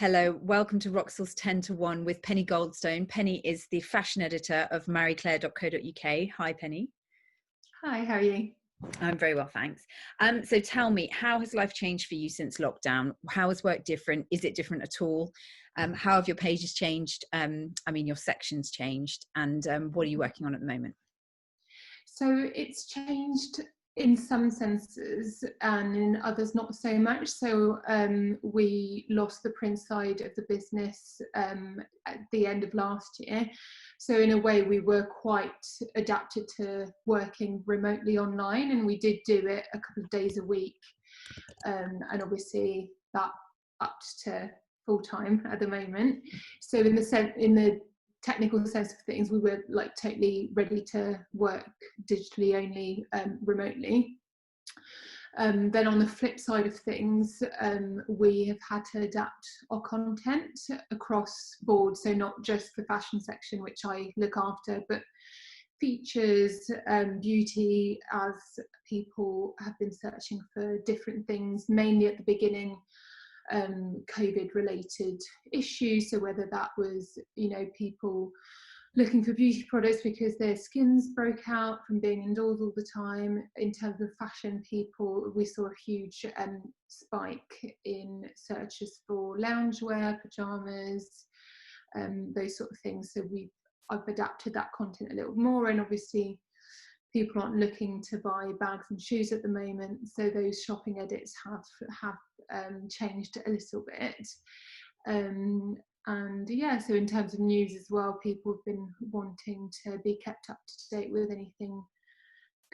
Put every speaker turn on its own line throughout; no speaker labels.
Hello, welcome to Roxall's 10 to 1 with Penny Goldstone. Penny is the fashion editor of marieclaire.co.uk. Hi, Penny.
Hi, how are you?
I'm very well, thanks. So tell me, how has life changed for you since lockdown? How has work different? Is it different at all? How have your pages changed? Your sections changed. And what are you working on at the moment?
So it's changed in some senses and in others not so much. So we lost the print side of the business at the end of last year. So in a way we were quite adapted to working remotely online, and we did do it a couple of days a week. And obviously that upped to full time at the moment. So in the technical sense of things, we were like totally ready to work digitally only, remotely. Then on the flip side of things, we have had to adapt our content across board, so not just the fashion section, which I look after, but features, beauty, as people have been searching for different things, mainly at the beginning, COVID related issues. So whether that was, people looking for beauty products because their skins broke out from being indoors all the time. In terms of fashion, we saw a huge spike in searches for loungewear, pajamas, those sort of things. So I've adapted that content a little more, and obviously people aren't looking to buy bags and shoes at the moment, so those shopping edits have changed a little bit. And yeah, so in terms of news as well, people have been wanting to be kept up to date with anything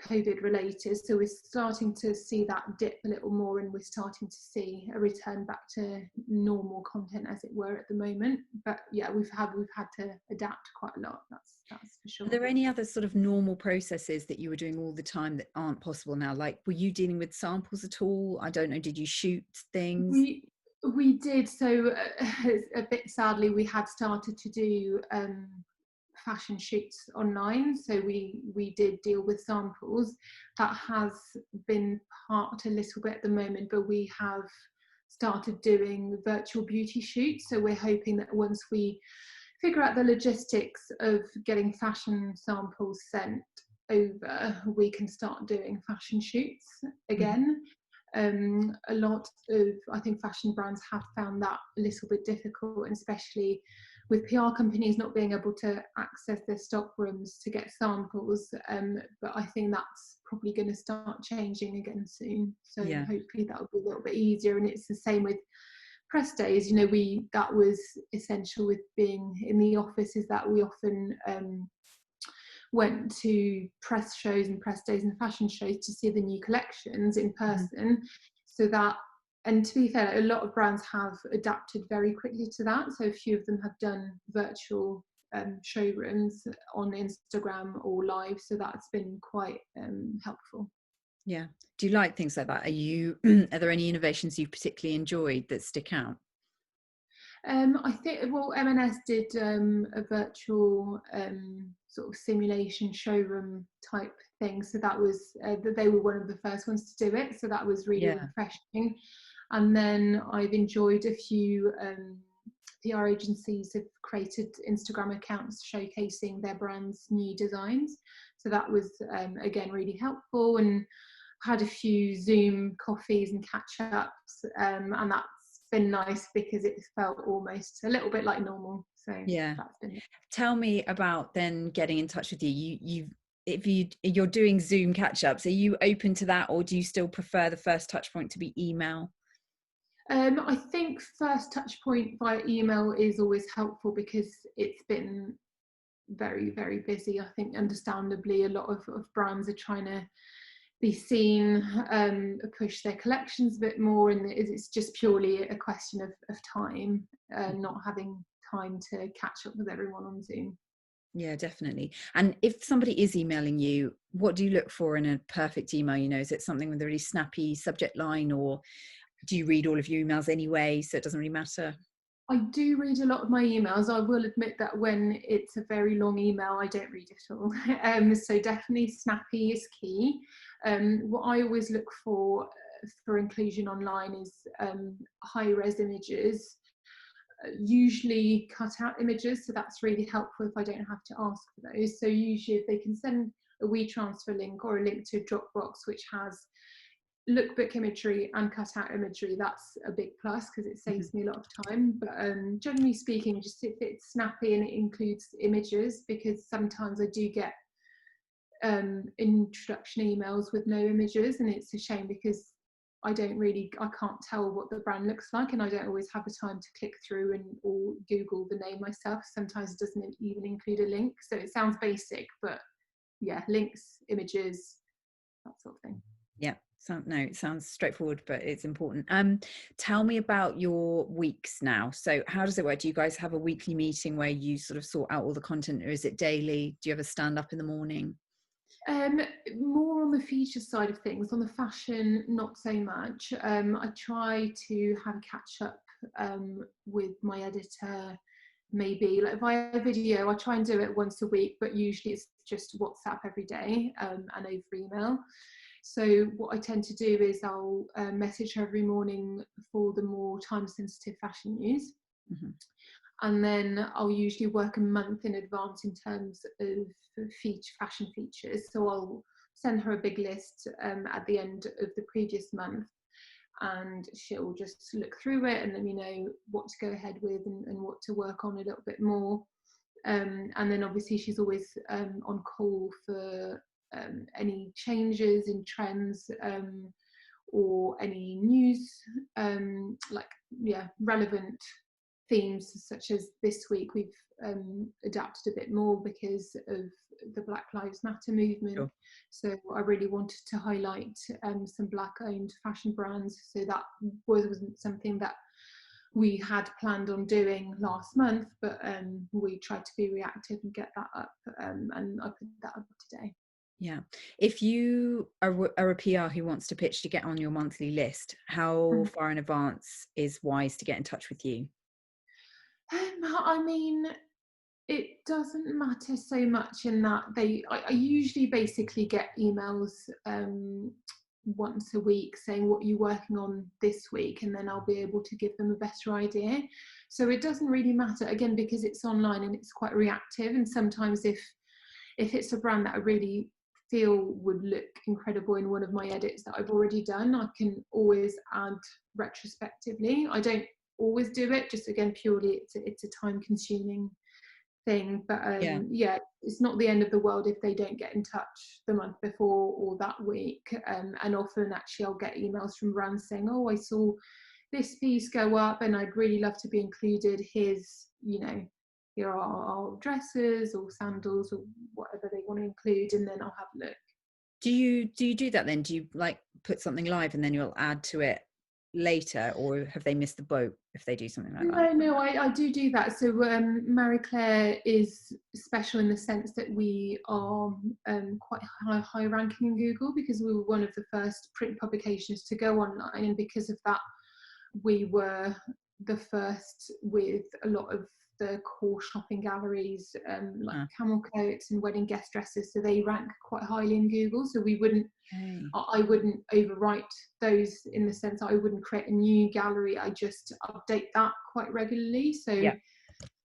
COVID related, so we're starting to see that dip a little more, and we're starting to see a return back to normal content, as it were, at the moment. But yeah, we've had to adapt quite a lot, that's for sure.
Are there any other sort of normal processes that you were doing all the time that aren't possible now? Like, were you dealing with samples at all? I don't know, did you shoot things?
We did. So a bit sadly, we had started to do fashion shoots online, so we did deal with samples. That has been parked a little bit at the moment, but we have started doing virtual beauty shoots, so we're hoping that once we figure out the logistics of getting fashion samples sent over, we can start doing fashion shoots again. A lot of, I think, fashion brands have found that a little bit difficult, and especially with PR companies not being able to access their stock rooms to get samples. But I think that's probably going to start changing again soon. So yeah, hopefully that will be a little bit easier. And it's the same with press days. That was essential with being in the office, is that we often went to press shows and press days and fashion shows to see the new collections in person. So that, and to be fair, a lot of brands have adapted very quickly to that. So a few of them have done virtual showrooms on Instagram or live. So that's been quite helpful.
Yeah. Do you like things like that? Are there any innovations you've particularly enjoyed that stick out?
I think, well, M&S did a virtual sort of simulation showroom type thing, so that was they were one of the first ones to do it, so that was really refreshing. And then I've enjoyed a few PR agencies have created Instagram accounts showcasing their brand's new designs, so that was again really helpful, and had a few Zoom coffees and catch-ups, and that's been nice because it felt almost a little bit like normal. So
yeah,
that's been.
Tell me about then getting in touch with you. If you're doing Zoom catch-ups, are you open to that, or do you still prefer the first touch point to be email?
I think first touch point via email is always helpful because it's been very, very busy. I think understandably a lot of brands are trying to be seen, push their collections a bit more, and it's just purely a question of time, not having time to catch up with everyone on Zoom.
Yeah, definitely. And if somebody is emailing you, what do you look for in a perfect email? Is it something with a really snappy subject line, or do you read all of your emails anyway, so it doesn't really matter?
I do read a lot of my emails. I will admit that when it's a very long email, I don't read it all. So definitely snappy is key. What I always look for inclusion online is high-res images, usually cut out images, so that's really helpful if I don't have to ask for those. So usually if they can send a WeTransfer link or a link to a Dropbox which has lookbook imagery and cut out imagery, that's a big plus because it saves me a lot of time. But generally speaking, just if it's snappy and it includes images, because sometimes I do get introduction emails with no images, and it's a shame because I can't tell what the brand looks like, and I don't always have the time to click through or Google the name myself. Sometimes it doesn't even include a link, so it sounds basic, but yeah, links, images, that sort of thing.
Yeah. It sounds straightforward, but it's important. Tell me about your weeks now. So how does it work? Do you guys have a weekly meeting where you sort of sort out all the content, or is it daily? Do you ever stand up in the morning?
More on the feature side of things. On the fashion, not so much. I try to have a catch up with my editor, maybe like via video. I try and do it once a week, but usually it's just WhatsApp every day and over email. So what I tend to do is I'll message her every morning for the more time sensitive fashion news. Mm-hmm. And then I'll usually work a month in advance in terms of fashion features. So I'll send her a big list at the end of the previous month, and she'll just look through it and let me know what to go ahead with and what to work on a little bit more. And then obviously she's always on call for any changes in trends or any news, relevant themes, such as this week we've adapted a bit more because of the Black Lives Matter movement. Sure. So I really wanted to highlight some Black owned fashion brands, so that wasn't something that we had planned on doing last month, but we tried to be reactive and get that up, and I put that up today.
Yeah. If you are a PR who wants to pitch to get on your monthly list, how far in advance is wise to get in touch with you?
I mean, it doesn't matter so much in that I usually basically get emails once a week saying what you're working on this week, and then I'll be able to give them a better idea. So it doesn't really matter, again, because it's online and it's quite reactive. And sometimes if it's a brand that I really feel would look incredible in one of my edits that I've already done, I can always add retrospectively. I don't always do it, just again purely it's a time consuming thing, but it's not the end of the world if they don't get in touch the month before or that week. And often actually I'll get emails from brands saying, oh, I saw this piece go up and I'd really love to be included. Here's, here are our dresses or sandals or whatever they want to include, and then I'll have a look.
Do you do that then? Do you like put something live and then you'll add to it later, or have they missed the boat if they do something like that?
No, I do that. So Marie Claire is special in the sense that we are quite high ranking in Google because we were one of the first print publications to go online, and because of that we were the first with a lot of the core shopping galleries, like camel coats and wedding guest dresses, so they rank quite highly in Google. So I wouldn't overwrite those, in the sense I wouldn't create a new gallery, I just update that quite regularly. So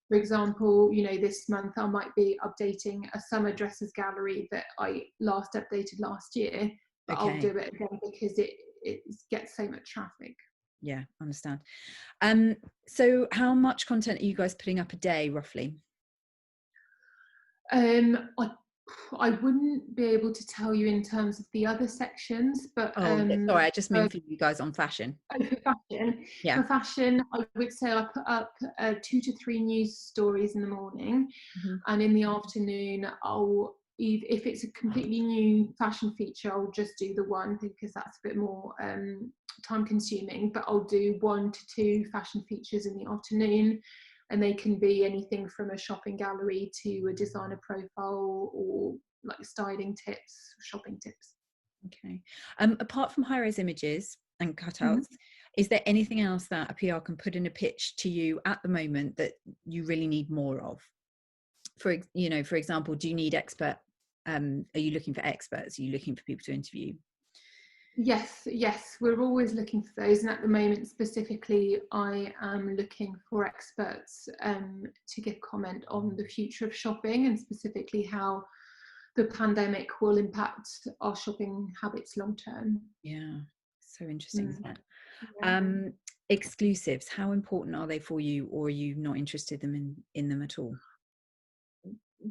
for example, this month I might be updating a summer dresses gallery that I last updated last year, but I'll do it again because it gets so much traffic.
Yeah, understand. So how much content are you guys putting up a day roughly?
I wouldn't be able to tell you in terms of the other sections, but
sorry, I just mean for you guys on fashion.
For fashion, for fashion, I would say I put up 2 to 3 news stories in the morning, and in the afternoon if it's a completely new fashion feature, I'll just do the one because that's a bit more time consuming, but I'll do 1 to 2 fashion features in the afternoon, and they can be anything from a shopping gallery to a designer profile or like styling tips, shopping tips.
Okay. Apart from high-res images and cutouts, is there anything else that a PR can put in a pitch to you at the moment that you really need more of? For example, do you need are you looking for experts? Are you looking for people to interview?
Yes, we're always looking for those, and at the moment specifically I am looking for experts to give comment on the future of shopping, and specifically how the pandemic will impact our shopping habits long term.
Yeah, so interesting,
Mm,
isn't it?
yeah.
Exclusives, how important are they for you, or are you not interested in them at all?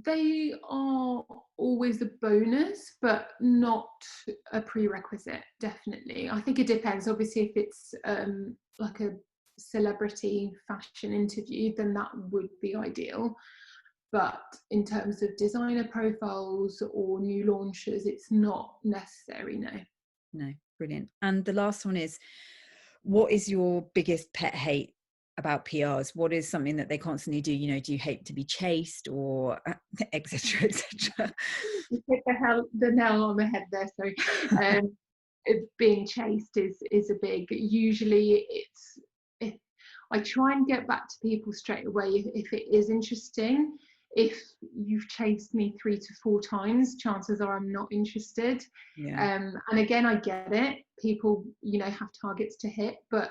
They are always a bonus, but not a prerequisite, definitely. I think it depends. Obviously, if it's like a celebrity fashion interview, then that would be ideal. But in terms of designer profiles or new launches, it's not necessary, no.
No, brilliant. And the last one is, what is your biggest pet hate about PRs? What is something that they constantly do? You know, do you hate to be chased, or etc. etc.?
You hit the nail on the head there. Sorry. Being chased is a big. Usually, if I try and get back to people straight away if it is interesting. If you've chased me 3 to 4 times, chances are I'm not interested.
Yeah,
And again, I get it. People, have targets to hit, but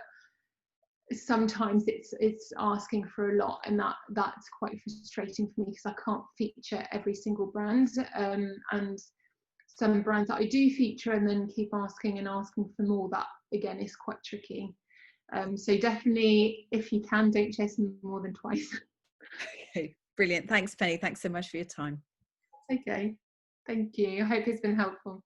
sometimes it's asking for a lot, and that's quite frustrating for me because I can't feature every single brand, and some brands that I do feature and then keep asking and asking for more, that again is quite tricky. So definitely, if you can, don't chase them more than twice.
okay, brilliant. Thanks, Penny. Thanks so much for your time.
Okay, thank you. I hope it's been helpful.